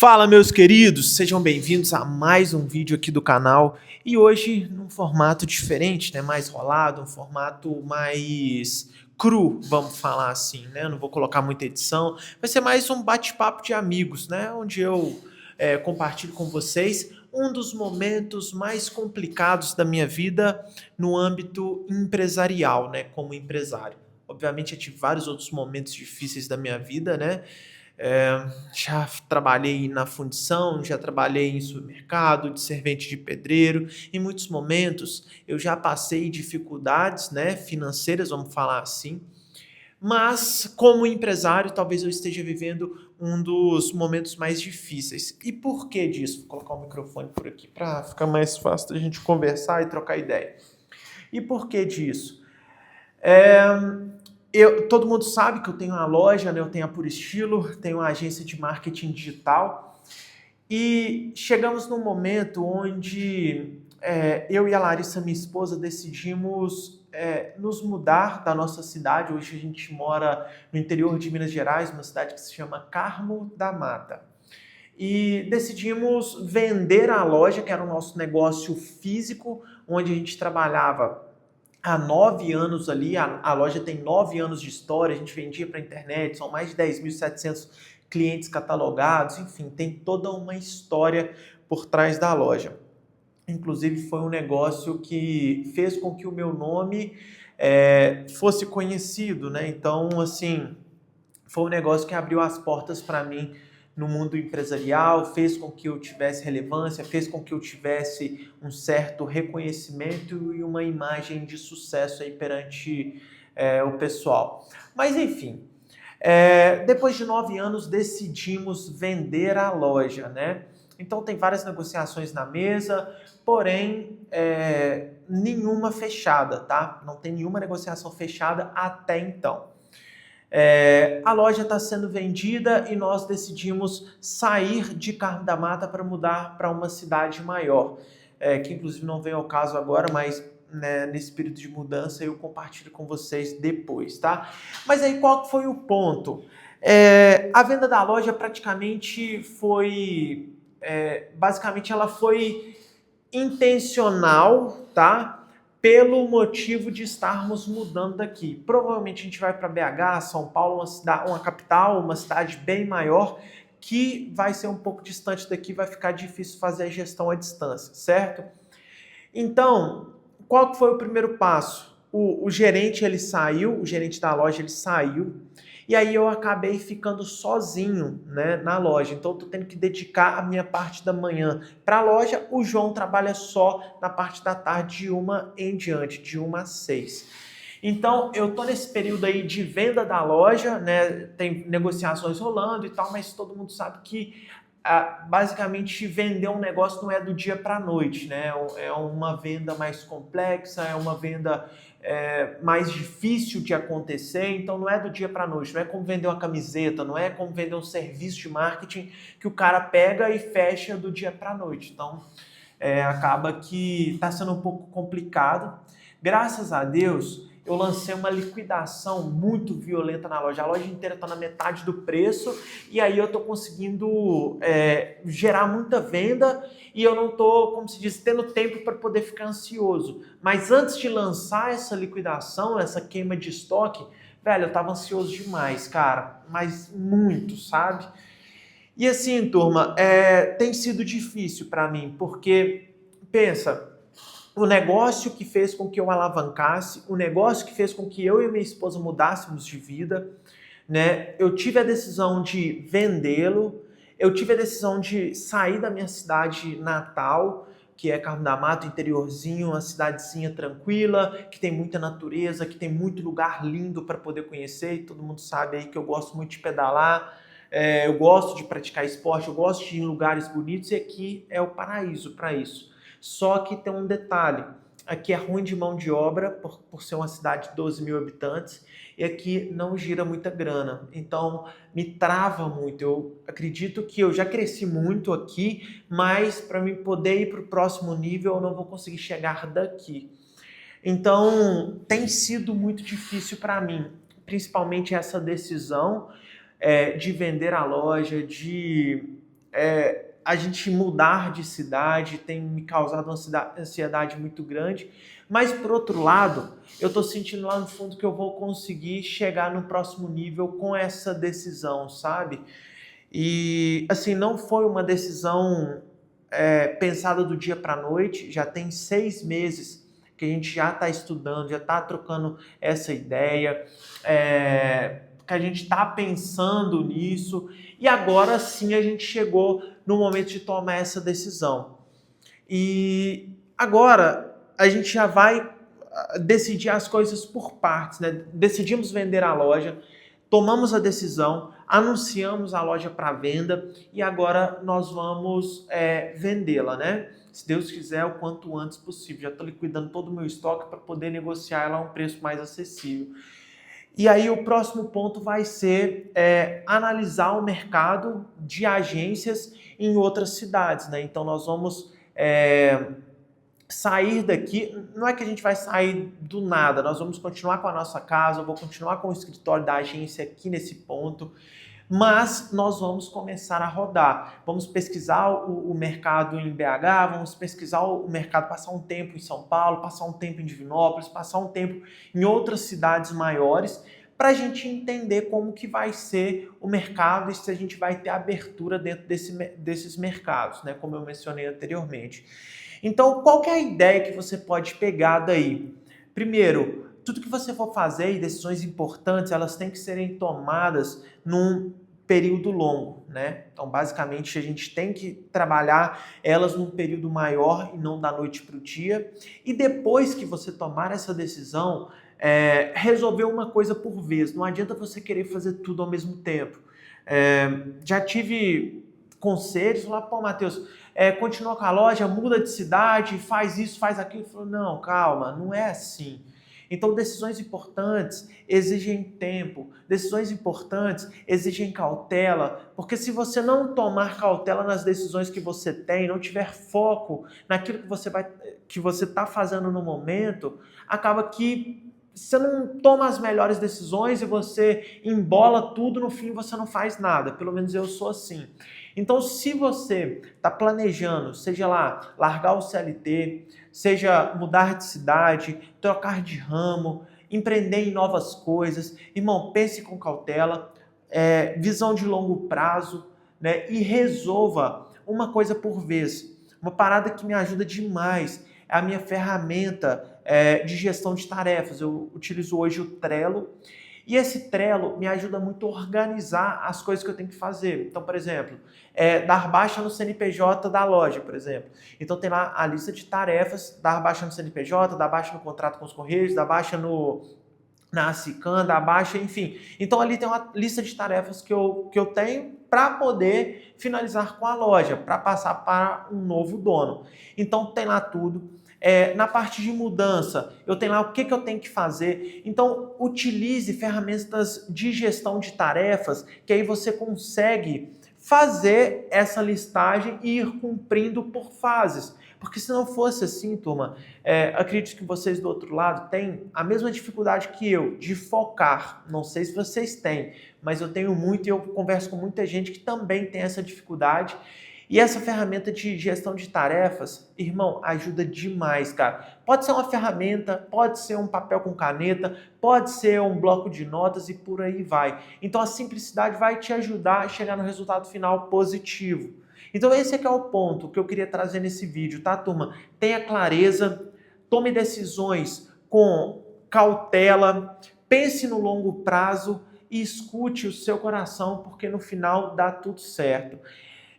Fala, meus queridos, sejam bem-vindos a mais um vídeo aqui do canal e hoje num formato diferente, né? Mais rolado, um formato mais cru, vamos falar assim, né? Não vou colocar muita edição, vai ser mais um bate-papo de amigos, né? Onde eu compartilho com vocês um dos momentos mais complicados da minha vida no âmbito empresarial, né? Como empresário. Obviamente, eu tive vários outros momentos difíceis da minha vida, né? Já trabalhei na fundição, já trabalhei em supermercado, de servente de pedreiro. Em muitos momentos eu já passei dificuldades, né, financeiras, vamos falar assim. Mas como empresário, talvez eu esteja vivendo um dos momentos mais difíceis. E por que disso? Vou colocar o microfone por aqui para ficar mais fácil da gente conversar e trocar ideia. E por que disso? Todo mundo sabe que eu tenho uma loja, né? Eu tenho a Puro Estilo, tenho uma agência de marketing digital e chegamos num momento onde eu e a Larissa, minha esposa, decidimos nos mudar da nossa cidade. Hoje a gente mora no interior de Minas Gerais, uma cidade que se chama Carmo da Mata. E decidimos vender a loja, que era o nosso negócio físico, onde a gente trabalhava há 9 anos ali, a loja tem 9 anos de história, a gente vendia para a internet, são mais de 10.700 clientes catalogados, enfim, tem toda uma história por trás da loja. Inclusive foi um negócio que fez com que o meu nome fosse conhecido, né? Então, assim, foi um negócio que abriu as portas para mim no mundo empresarial, fez com que eu tivesse relevância, fez com que eu tivesse um certo reconhecimento e uma imagem de sucesso aí perante o pessoal. Mas enfim, depois de 9 anos decidimos vender a loja, né? Então tem várias negociações na mesa, porém nenhuma fechada, tá? Não tem nenhuma negociação fechada até então. A loja está sendo vendida e nós decidimos sair de Carmo da Mata para mudar para uma cidade maior, que inclusive não vem ao caso agora, mas né, nesse período de mudança eu compartilho com vocês depois, tá? Mas aí qual foi o ponto? A venda da loja praticamente foi, basicamente ela foi intencional, tá? Pelo motivo de estarmos mudando daqui. Provavelmente a gente vai para BH, São Paulo, uma capital, uma cidade bem maior, que vai ser um pouco distante daqui, vai ficar difícil fazer a gestão à distância, certo? Então, qual que foi o primeiro passo? O gerente ele saiu, o gerente da loja ele saiu, e aí eu acabei ficando sozinho, né, na loja. Então eu tô tendo que dedicar a minha parte da manhã para a loja. O João trabalha só na parte da tarde de 1 em diante, de 1 às 6. Então eu tô nesse período aí de venda da loja, né, tem negociações rolando e tal, mas todo mundo sabe que basicamente vender um negócio não é do dia para a noite, né? É uma venda mais complexa, é uma venda mais difícil de acontecer, então não é do dia para a noite, não é como vender uma camiseta, não é como vender um serviço de marketing que o cara pega e fecha do dia para a noite. Então acaba que está sendo um pouco complicado. Graças a Deus, eu lancei uma liquidação muito violenta na loja. A loja inteira está na metade do preço e aí eu estou conseguindo gerar muita venda e eu não estou, como se diz, tendo tempo para poder ficar ansioso. Mas antes de lançar essa liquidação, essa queima de estoque, velho, eu estava ansioso demais, cara. Mas muito, sabe? E assim, turma, tem sido difícil para mim, porque, pensa, o negócio que fez com que eu alavancasse, o negócio que fez com que eu e minha esposa mudássemos de vida, né? Eu tive a decisão de vendê-lo, eu tive a decisão de sair da minha cidade natal, que é Carmo da Mata, interiorzinho, uma cidadezinha tranquila, que tem muita natureza, que tem muito lugar lindo para poder conhecer, e todo mundo sabe aí que eu gosto muito de pedalar, eu gosto de praticar esporte, eu gosto de ir em lugares bonitos e aqui é o paraíso para isso. Só que tem um detalhe, aqui é ruim de mão de obra por ser uma cidade de 12 mil habitantes e aqui não gira muita grana, então me trava muito. Eu acredito que eu já cresci muito aqui, mas para mim poder ir para o próximo nível eu não vou conseguir chegar daqui. Então tem sido muito difícil para mim, principalmente essa decisão de vender a loja, de a gente mudar de cidade tem me causado uma ansiedade muito grande, mas por outro lado, eu estou sentindo lá no fundo que eu vou conseguir chegar no próximo nível com essa decisão, sabe? E assim, não foi uma decisão pensada do dia para a noite, já tem 6 meses que a gente já está estudando, já está trocando essa ideia, que a gente está pensando nisso, e agora sim a gente chegou no momento de tomar essa decisão. E agora a gente já vai decidir as coisas por partes, né? Decidimos vender a loja, tomamos a decisão, anunciamos a loja para venda e agora nós vamos vendê-la, né? Se Deus quiser, o quanto antes possível. Já estou liquidando todo o meu estoque para poder negociar ela a um preço mais acessível. E aí o próximo ponto vai ser analisar o mercado de agências em outras cidades, né? Então nós vamos sair daqui, não é que a gente vai sair do nada, nós vamos continuar com a nossa casa, eu vou continuar com o escritório da agência aqui nesse ponto, mas nós vamos começar a rodar. Vamos pesquisar o mercado em BH, vamos pesquisar o mercado, passar um tempo em São Paulo, passar um tempo em Divinópolis, passar um tempo em outras cidades maiores, para a gente entender como que vai ser o mercado e se a gente vai ter abertura dentro desses mercados, né? Como eu mencionei anteriormente. Então, qual que é a ideia que você pode pegar daí? Primeiro, tudo que você for fazer e decisões importantes, elas têm que serem tomadas num período longo, né? Então, basicamente, a gente tem que trabalhar elas num período maior e não da noite para o dia. E depois que você tomar essa decisão, resolver uma coisa por vez. Não adianta você querer fazer tudo ao mesmo tempo. Já tive conselhos, falar, pô, Matheus, continua com a loja, muda de cidade, faz isso, faz aquilo. Falou, não, calma, não é assim. Então, decisões importantes exigem tempo, decisões importantes exigem cautela, porque se você não tomar cautela nas decisões que você tem, não tiver foco naquilo que você está fazendo no momento, acaba que você não toma as melhores decisões e você embola tudo, no fim você não faz nada. Pelo menos eu sou assim. Então, se você está planejando, seja lá, largar o CLT, seja mudar de cidade, trocar de ramo, empreender em novas coisas, irmão, pense com cautela, visão de longo prazo, né? E resolva uma coisa por vez. Uma parada que me ajuda demais é a minha ferramenta de gestão de tarefas. Eu utilizo hoje o Trello. E esse Trello me ajuda muito a organizar as coisas que eu tenho que fazer. Então, por exemplo, dar baixa no CNPJ da loja, por exemplo. Então tem lá a lista de tarefas, dar baixa no CNPJ, dar baixa no contrato com os Correios, dar baixa na Sican, dar baixa, enfim. Então ali tem uma lista de tarefas que eu tenho para poder finalizar com a loja, para passar para um novo dono. Então tem lá tudo. Na parte de mudança, eu tenho lá o que eu tenho que fazer. Então, utilize ferramentas de gestão de tarefas, que aí você consegue fazer essa listagem e ir cumprindo por fases. Porque se não fosse assim, turma, acredito que vocês do outro lado têm a mesma dificuldade que eu de focar. Não sei se vocês têm, mas eu tenho muito e eu converso com muita gente que também tem essa dificuldade. E essa ferramenta de gestão de tarefas, irmão, ajuda demais, cara. Pode ser uma ferramenta, pode ser um papel com caneta, pode ser um bloco de notas e por aí vai. Então a simplicidade vai te ajudar a chegar no resultado final positivo. Então esse é que é o ponto que eu queria trazer nesse vídeo, tá, turma? Tenha clareza, tome decisões com cautela, pense no longo prazo e escute o seu coração, porque no final dá tudo certo.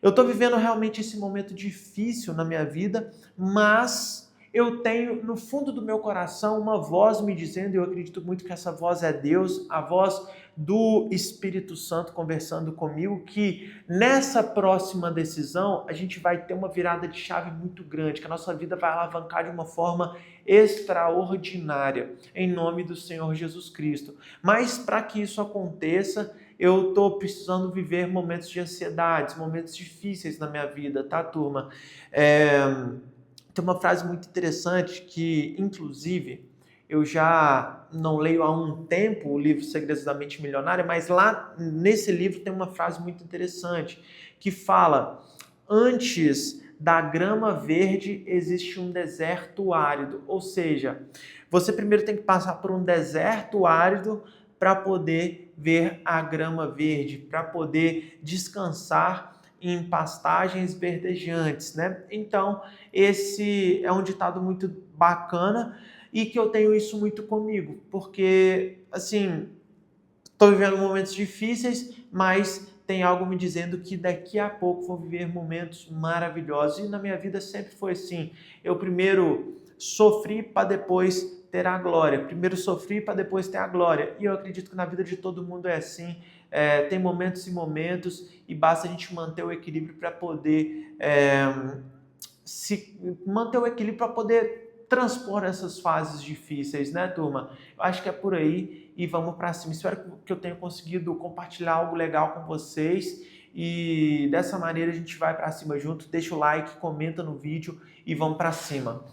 Eu estou vivendo realmente esse momento difícil na minha vida, mas eu tenho no fundo do meu coração uma voz me dizendo, e eu acredito muito que essa voz é Deus, a voz do Espírito Santo conversando comigo, que nessa próxima decisão a gente vai ter uma virada de chave muito grande, que a nossa vida vai alavancar de uma forma extraordinária, em nome do Senhor Jesus Cristo. Mas para que isso aconteça, eu estou precisando viver momentos de ansiedade, momentos difíceis na minha vida, tá, turma? Tem uma frase muito interessante que, inclusive, eu já não leio há um tempo o livro Segredos da Mente Milionária, mas lá nesse livro tem uma frase muito interessante que fala antes da grama verde existe um deserto árido, ou seja, você primeiro tem que passar por um deserto árido para poder ver a grama verde, para poder descansar em pastagens verdejantes, né? Então, esse é um ditado muito bacana e que eu tenho isso muito comigo, porque, assim, estou vivendo momentos difíceis, mas tem algo me dizendo que daqui a pouco vou viver momentos maravilhosos. E na minha vida sempre foi assim. Eu primeiro sofri para depois ter a glória. Primeiro sofri para depois ter a glória. E eu acredito que na vida de todo mundo é assim. Tem momentos e momentos e basta a gente manter o equilíbrio para poder se manter o equilíbrio para poder transpor essas fases difíceis, né, turma? Eu acho que é por aí e vamos para cima. Espero que eu tenha conseguido compartilhar algo legal com vocês e dessa maneira a gente vai para cima junto. Deixa o like, comenta no vídeo e vamos para cima.